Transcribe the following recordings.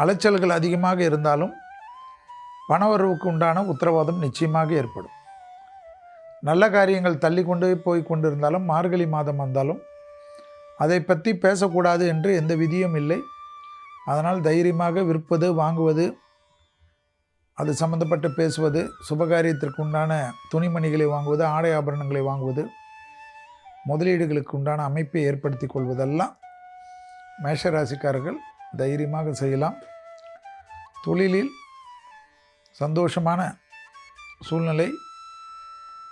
அலைச்சல்கள் அதிகமாக இருந்தாலும் பணவரவுக்கு உண்டான உத்தரவாதம் நிச்சயமாக ஏற்படும். நல்ல காரியங்கள் தள்ளி கொண்டு போய் கொண்டிருந்தாலும் மார்கழி மாதம் வந்தாலும் அதை பற்றி பேசக்கூடாது என்று எந்த விதியும் இல்லை. அதனால் தைரியமாக விற்பது, வாங்குவது, அது சம்பந்தப்பட்டு பேசுவது, சுபகாரியத்திற்கு உண்டான துணிமணிகளை வாங்குவது, ஆடை ஆபரணங்களை வாங்குவது, முதலீடுகளுக்கு உண்டான அமைப்பை ஏற்படுத்தி கொள்வதெல்லாம் மேஷராசிக்காரர்கள் தைரியமாக செய்யலாம். தொழிலில் சந்தோஷமான சூழ்நிலை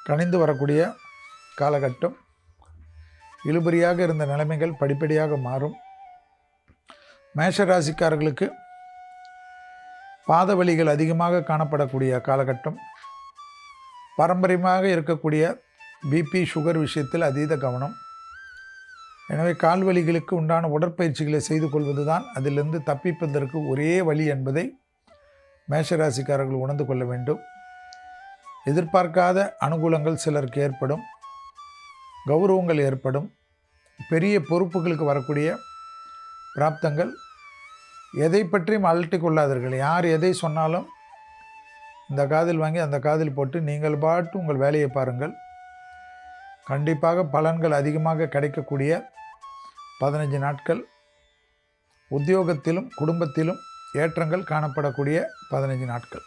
கனிந்து வரக்கூடிய காலகட்டம். இழுபறியாக இருந்த நிலைமைகள் படிப்படியாக மாறும். மேஷராசிக்காரர்களுக்கு பாத வலிகள் அதிகமாக காணப்படக்கூடிய காலகட்டம். பாரம்பரியமாக இருக்கக்கூடிய பிபி, சுகர் விஷயத்தில் அதீத கவனம். எனவே கால்வலிகளுக்கு உண்டான உடற்பயிற்சிகளை செய்து கொள்வது தான் அதிலிருந்து தப்பிப்பதற்கு ஒரே வழி என்பதை மேஷராசிக்காரர்கள் உணர்ந்து கொள்ள வேண்டும். எதிர்பார்க்காத அனுகூலங்கள் சிலருக்கு ஏற்படும், கௌரவங்கள் ஏற்படும், பெரிய பொறுப்புகளுக்கு வரக்கூடிய பிராப்தங்கள். எதை பற்றியும் அலட்டி கொள்ளாதீர்கள். யார் எதை சொன்னாலும் இந்த காதில் வாங்கி அந்த காதில் போட்டு நீங்கள் பாட்டு உங்கள் வேலையை பாருங்கள். கண்டிப்பாக பலன்கள் அதிகமாக கிடைக்கக்கூடிய 15 நாட்கள். உத்தியோகத்திலும் குடும்பத்திலும் ஏற்றங்கள் காணப்படக்கூடிய 15 நாட்கள்.